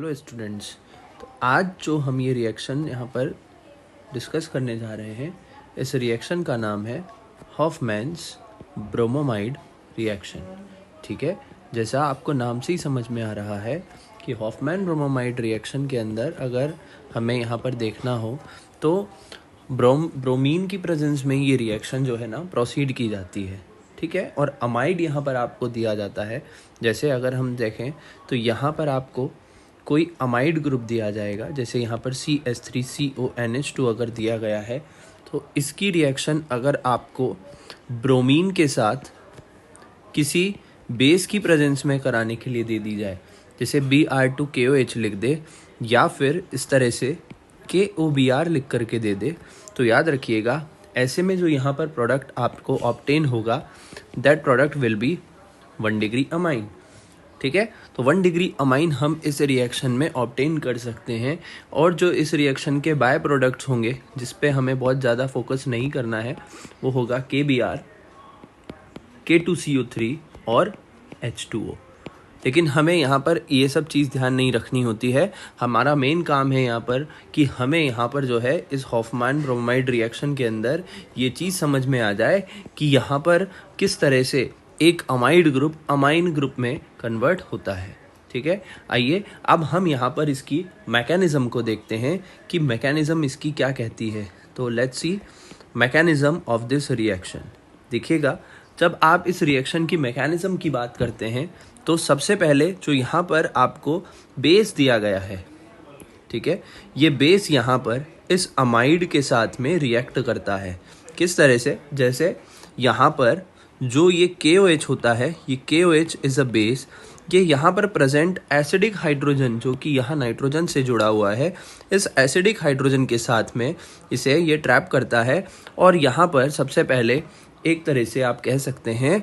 Hello students. तो आज जो हम ये रिएक्शन यहाँ पर डिस्कस करने जा रहे हैं, इस रिएक्शन का नाम है हॉफमैन्स ब्रोमोमाइड रिएक्शन। ठीक है, जैसा आपको नाम से ही समझ में आ रहा है कि हॉफमैन ब्रोमोमाइड रिएक्शन के अंदर अगर हमें यहाँ पर देखना हो तो ब्रोमीन की प्रेजेंस में ये रिएक्शन जो है ना प्रोसीड की जाती है। ठीक है, और अमाइड यहाँ पर आपको दिया जाता है। जैसे अगर हम देखें तो यहाँ पर आपको कोई अमाइड ग्रुप दिया जाएगा, जैसे यहाँ पर CH3CONH2 अगर दिया गया है तो इसकी रिएक्शन अगर आपको ब्रोमीन के साथ किसी बेस की प्रेजेंस में कराने के लिए दे दी जाए, जैसे Br2KOH लिख दे या फिर इस तरह से KOBr लिख करके दे दे, तो याद रखिएगा ऐसे में जो यहाँ पर प्रोडक्ट आपको ऑब्टेन होगा that product will be 1 degree amine. ठीक है, तो 1 डिग्री अमाइन हम इस रिएक्शन में ऑब्टेन कर सकते हैं। और जो इस रिएक्शन के बाय प्रोडक्ट्स होंगे जिस पे हमें बहुत ज़्यादा फोकस नहीं करना है वो होगा KBr, K2CO3 और H2O। लेकिन हमें यहाँ पर ये सब चीज़ ध्यान नहीं रखनी होती है। हमारा मेन काम है यहाँ पर कि हमें यहाँ पर जो है इस हॉफमैन ब्रोमाइड रिएक्शन के अंदर ये चीज़ समझ में आ जाए कि यहाँ पर किस तरह से एक अमाइड ग्रुप अमाइन ग्रुप में कन्वर्ट होता है। ठीक है, आइए अब हम यहाँ पर इसकी मैकेनिज़्म को देखते हैं कि मैकेनिज़्म इसकी क्या कहती है। तो let's see mechanism of this reaction. देखिएगा, जब आप इस रिएक्शन की मैकेनिज़्म की बात करते हैं तो सबसे पहले जो यहाँ पर आपको बेस दिया गया है, ठीक है, ये बेस यहाँ पर इस अमाइड के साथ में रिएक्ट करता है। किस तरह से, जैसे यहाँ पर जो ये KOH होता है, ये KOH इज़ अ बेस, ये यहाँ पर प्रेजेंट एसिडिक हाइड्रोजन जो कि यहाँ नाइट्रोजन से जुड़ा हुआ है, इस एसिडिक हाइड्रोजन के साथ में इसे ये ट्रैप करता है। और यहाँ पर सबसे पहले एक तरह से आप कह सकते हैं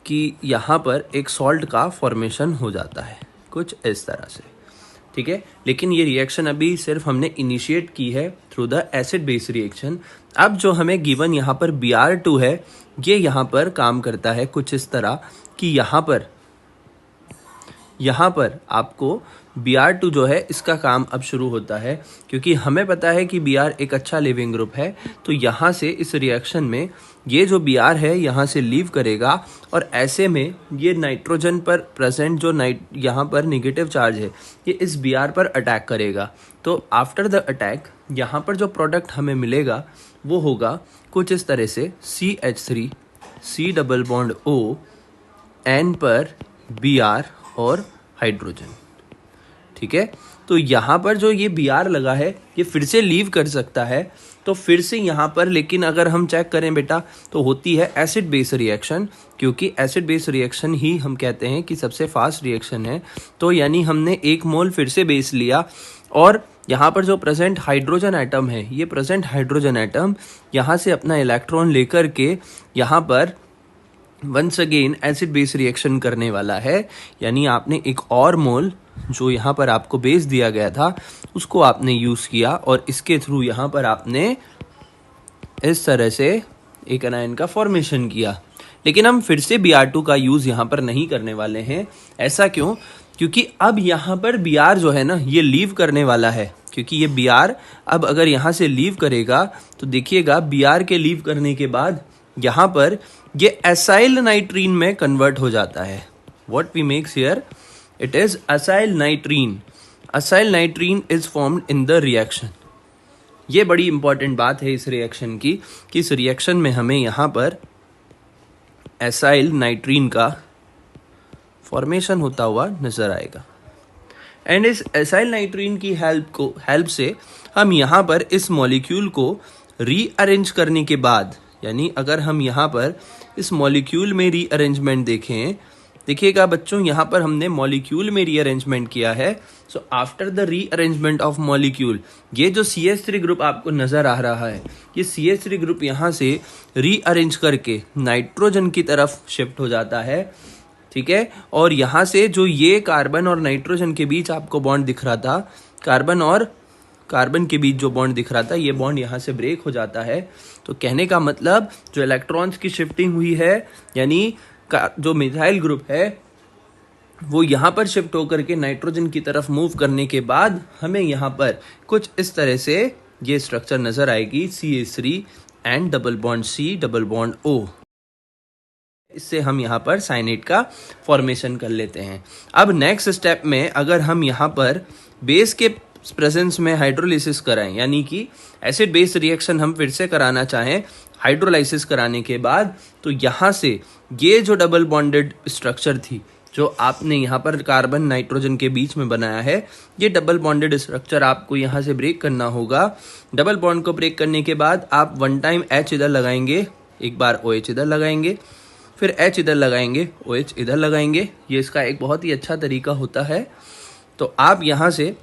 कि यहाँ पर एक सॉल्ट का फॉर्मेशन हो जाता है कुछ इस तरह से। ठीक है, लेकिन ये रिएक्शन अभी सिर्फ हमने इनिशिएट की है through the acid base reaction. अब जो हमें गिवन यहाँ पर Br2 है, ये यहाँ पर काम करता है कुछ इस तरह कि यहाँ पर आपको Br2 जो है इसका काम अब शुरू होता है, क्योंकि हमें पता है कि Br एक अच्छा लिविंग ग्रुप है। तो यहाँ से इस रिएक्शन में ये जो Br है यहाँ से लीव करेगा और ऐसे में ये नाइट्रोजन पर प्रेजेंट जो यहाँ पर निगेटिव चार्ज है ये इस Br पर अटैक करेगा। तो आफ्टर द अटैक यहाँ पर जो प्रोडक्ट हमें मिलेगा वो होगा कुछ इस तरह से CH3 C double bond O N पर Br और हाइड्रोजन। ठीक है, तो यहाँ पर जो ये Br लगा है ये फिर से लीव कर सकता है, तो फिर से यहाँ पर, लेकिन अगर हम चेक करें बेटा तो होती है एसिड बेस रिएक्शन, क्योंकि एसिड बेस रिएक्शन ही हम कहते हैं कि सबसे फास्ट रिएक्शन है। तो यानी हमने 1 मोल फिर से बेस लिया और यहाँ पर जो प्रेजेंट हाइड्रोजन एटम है, ये प्रेजेंट हाइड्रोजन एटम यहाँ से अपना इलेक्ट्रॉन लेकर के यहाँ पर once again acid base reaction करने वाला है। यानी आपने एक और मोल जो यहाँ पर आपको बेस दिया गया था उसको आपने यूज़ किया और इसके थ्रू यहाँ पर आपने इस तरह से एक एनायन का फॉर्मेशन किया। लेकिन हम फिर से Br2 का यूज़ यहाँ पर नहीं करने वाले हैं। ऐसा क्यों? क्योंकि अब यहाँ पर Br जो है ना ये लीव करने वाला है, क्योंकि ये Br अब अगर यहाँ से लीव करेगा तो देखिएगा Br के लीव करने के बाद यहाँ पर ये एसाइल नाइट्रीन में कन्वर्ट हो जाता है। What we makes here, it is acyl nitrene. Acyl nitrene is formed in the reaction. ये बड़ी इंपॉर्टेंट बात है इस रिएक्शन की कि इस रिएक्शन में हमें यहाँ पर एसाइल नाइट्रीन का फॉर्मेशन होता हुआ नजर आएगा। एंड इस एसाइल नाइट्रीन की हेल्प से हम यहाँ पर इस मॉलिक्यूल को रीअरेंज करने के बाद, यानी अगर हम यहाँ पर इस मॉलिक्यूल में रीअरेंजमेंट देखें, देखिएगा बच्चों यहाँ पर हमने मॉलिक्यूल में रीअरेंजमेंट किया है। So after the rearrangement of molecule, ये जो CH3 ग्रुप आपको नजर आ रहा है, ये CH3 ग्रुप यहाँ से रीअरेंज करके नाइट्रोजन की तरफ शिफ्ट हो जाता है। ठीक है, और यहाँ से जो ये कार्बन और नाइट्रोजन के बीच आपको बॉन्ड दिख रहा था, कार्बन और कार्बन के बीच जो बॉन्ड दिख रहा था, ये बॉन्ड यहाँ से ब्रेक हो जाता है। तो कहने का मतलब जो इलेक्ट्रॉन्स की शिफ्टिंग हुई है, यानी जो मिथाइल ग्रुप है वो यहाँ पर शिफ्ट होकर के नाइट्रोजन की तरफ मूव करने के बाद हमें यहाँ पर कुछ इस तरह से ये स्ट्रक्चर नजर आएगी, CH3 and double bond C double bond O। इससे हम यहाँ पर साइनेट का फॉर्मेशन कर लेते हैं। अब नेक्स्ट स्टेप में अगर हम यहाँ पर बेस के प्रेजेंस में हाइड्रोलाइसिस कराएं, यानी कि एसिड बेस रिएक्शन हम फिर से कराना चाहें हाइड्रोलाइसिस कराने के बाद, तो यहाँ से ये जो डबल बॉन्डेड स्ट्रक्चर थी जो आपने यहाँ पर कार्बन नाइट्रोजन के बीच में बनाया है, ये डबल बॉन्डेड स्ट्रक्चर आपको यहाँ से ब्रेक करना होगा। डबल बॉन्ड को ब्रेक करने के बाद आप वन टाइम H इधर लगाएंगे, एक बार OH इधर लगाएंगे, फिर H इधर लगाएंगे, OH इधर लगाएंगे। ये इसका एक बहुत ही अच्छा तरीका होता है। तो आप यहाँ से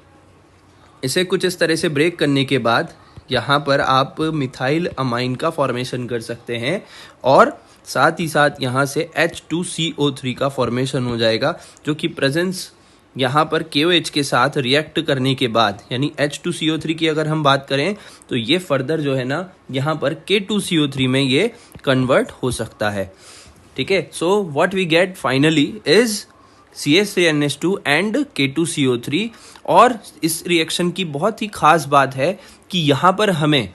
इसे कुछ इस तरह से ब्रेक करने के बाद यहाँ पर आप मिथाइल अमाइन का फॉर्मेशन कर सकते हैं और साथ ही साथ यहाँ से H2CO3 का फॉर्मेशन हो जाएगा, जो कि प्रेजेंस यहाँ पर KOH के साथ रिएक्ट करने के बाद, यानी H2CO3 की अगर हम बात करें तो ये फर्दर जो है ना यहाँ पर K2CO3 में ये कन्वर्ट हो सकता है। ठीक है, so what we get finally is CH3NH2 and K2CO3। और इस रिएक्शन की बहुत ही खास बात है कि यहाँ पर हमें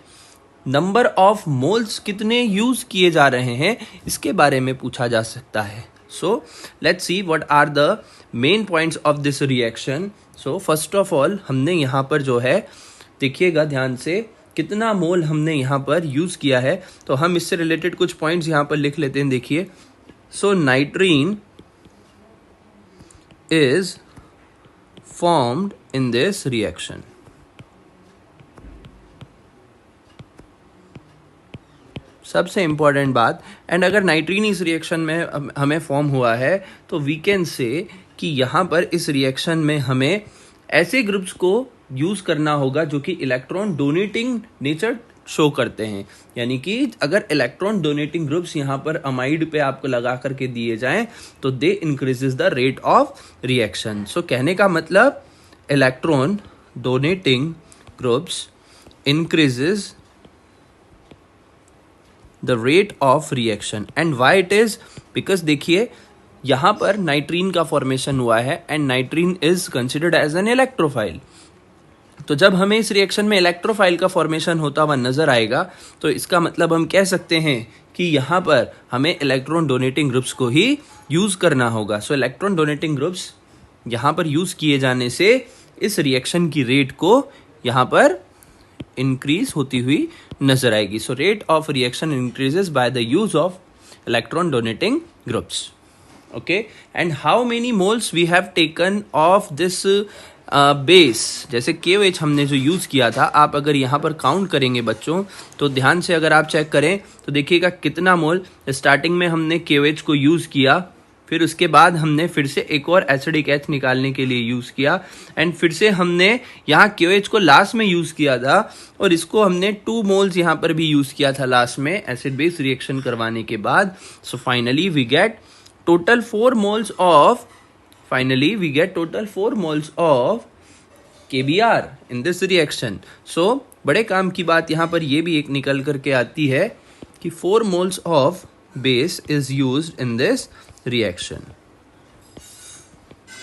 नंबर ऑफ मोल्स कितने यूज किए जा रहे हैं इसके बारे में पूछा जा सकता है। So let's see what are the main points of this reaction. So first of all हमने यहाँ पर जो है, देखिएगा ध्यान से, कितना मोल हमने यहाँ पर यूज किया है, तो हम इससे रिलेटेड कुछ पॉइंट्स यहाँ पर लिख लेते हैं। देखिए, so nitrene is formed in this reaction। सबसे इंपॉर्टेंट बात, एंड अगर नाइट्रीन इस रिएक्शन में हमें फॉर्म हुआ है तो वी कैन से कि यहाँ पर इस रिएक्शन में हमें ऐसे ग्रुप्स को यूज करना होगा जो कि इलेक्ट्रॉन डोनेटिंग नेचर शो करते हैं। यानी कि अगर इलेक्ट्रॉन डोनेटिंग ग्रुप्स यहाँ पर अमाइड पे आपको लगा करके दिए जाएं तो they increases the rate of reaction. So कहने का मतलब electron donating groups increases the rate of reaction. And why it is, because देखिए यहाँ पर नाइट्रीन का फॉर्मेशन हुआ है and nitrene is considered as an electrophile. तो जब हमें इस रिएक्शन में इलेक्ट्रोफाइल का फॉर्मेशन होता हुआ नजर आएगा तो इसका मतलब हम कह सकते हैं कि यहाँ पर हमें इलेक्ट्रॉन डोनेटिंग ग्रुप्स को ही यूज करना होगा। सो इलेक्ट्रॉन डोनेटिंग ग्रुप्स यहाँ पर यूज किए जाने से इस रिएक्शन की रेट को यहाँ पर इंक्रीज होती हुई नजर आएगी। So rate of reaction increases by the use of electron donating groups. Okay, and how many moles we have taken of this base, जैसे KOH हमने जो यूज किया था, आप अगर यहाँ पर काउंट करेंगे बच्चों तो ध्यान से अगर आप चेक करें तो देखिएगा कितना मोल स्टार्टिंग में हमने KOH को यूज किया, फिर उसके बाद हमने फिर से एक और एसिडिक एच निकालने के लिए यूज किया, एंड फिर से हमने यहाँ KOH को लास्ट में यूज किया था और इसको हमने 2 मोल्स यहाँ पर भी यूज किया था लास्ट में एसिड बेस रिएक्शन करवाने के बाद। So finally we get total 4 moles of KBr in this reaction। So बड़े काम की बात यहाँ पर ये भी एक निकल करके आती है कि 4 moles of base is used in this reaction।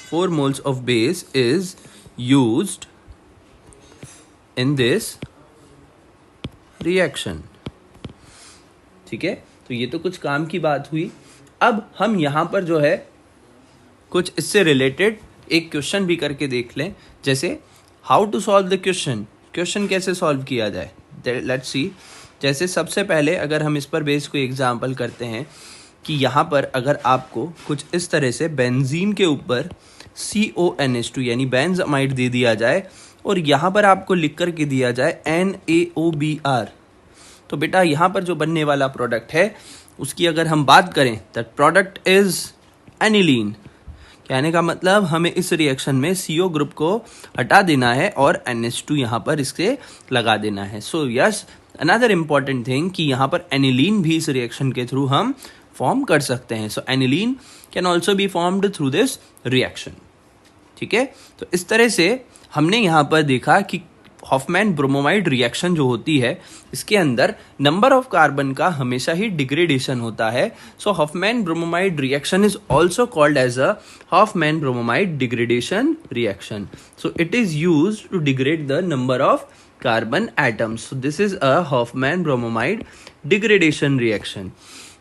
4 moles of base is used in this reaction। ठीक है, तो ये तो कुछ काम की बात हुई। अब हम यहाँ पर जो है कुछ इससे रिलेटेड एक क्वेश्चन भी करके देख लें, जैसे how to solve the question कैसे सॉल्व किया जाए। लेट्स सी, जैसे सबसे पहले अगर हम इस पर बेस कोई एग्जांपल करते हैं कि यहाँ पर अगर आपको कुछ इस तरह से बेंजीन के ऊपर CONH2 यानी बेंजमाइड दे दिया जाए और यहाँ पर आपको लिख कर के दिया जाए NaOBr, तो बेटा यहाँ पर जो बनने वाला प्रोडक्ट है उसकी अगर हम बात करें दैट प्रोडक्ट इज एनिलीन। कहने का मतलब हमें इस रिएक्शन में CO ग्रुप को हटा देना है और NH2 यहाँ पर इसके लगा देना है। So yes, another important thing कि यहाँ पर एनिलीन भी इस रिएक्शन के थ्रू हम फॉर्म कर सकते हैं। So aniline can also be formed through this reaction. ठीक है, तो इस तरह से हमने यहाँ पर देखा कि हॉफमैन ब्रोमोमाइड रिएक्शन जो होती है इसके अंदर नंबर ऑफ कार्बन का हमेशा ही डिग्रेडेशन होता है. So Hofmann bromamide reaction is also called as a Hofmann bromamide degradation reaction. So it is used to degrade the number of carbon atoms. So this is a Hofmann bromamide degradation reaction.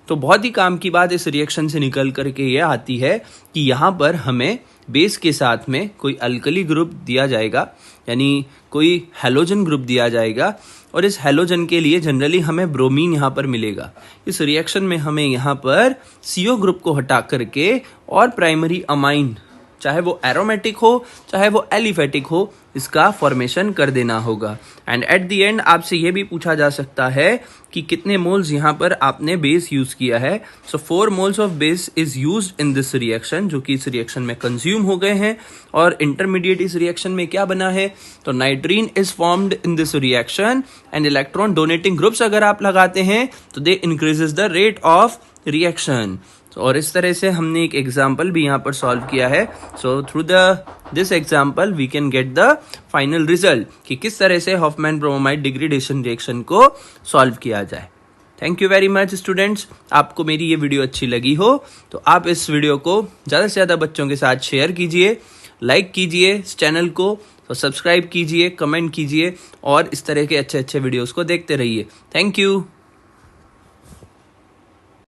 तो बहुत ही काम की बात इस reaction से निकल करके ये आती है कि यहाँ पर हमें बेस के साथ में कोई अल्कली ग्रुप दिया जाएगा, यानी कोई हैलोजन ग्रुप दिया जाएगा, और इस हैलोजन के लिए जनरली हमें ब्रोमीन यहाँ पर मिलेगा. इस रिएक्शन में हमें यहाँ पर CO ग्रुप को हटा करके और प्राइमरी अमाइन, चाहे वो एरोमेटिक हो चाहे वो एलिफेटिक हो, इसका फॉर्मेशन कर देना होगा. एंड एट द एंड आपसे ये भी पूछा जा सकता है कि कितने मोल्स यहाँ पर आपने बेस यूज किया है. सो 4 moles of base is used in this reaction, जो कि इस रिएक्शन में कंज्यूम हो गए हैं. और इंटरमीडिएट इस रिएक्शन में क्या बना है, तो nitrene is formed in this reaction and electron donating groups अगर आप लगाते हैं तो they increases the rate of reaction. और इस तरह से हमने एक एग्जाम्पल भी यहाँ पर सॉल्व किया है. So through this example we can get the final result कि किस तरह से हॉफमैन ब्रोमोमाइड डिग्रेडेशन रिएक्शन को सॉल्व किया जाए. Thank you very much students. आपको मेरी ये वीडियो अच्छी लगी हो तो आप इस वीडियो को ज़्यादा से ज़्यादा बच्चों के साथ शेयर कीजिए, लाइक कीजिए इस चैनल को, तो सब्सक्राइब कीजिए, कमेंट कीजिए और इस तरह के अच्छे अच्छे वीडियोस को देखते रहिए. Thank you.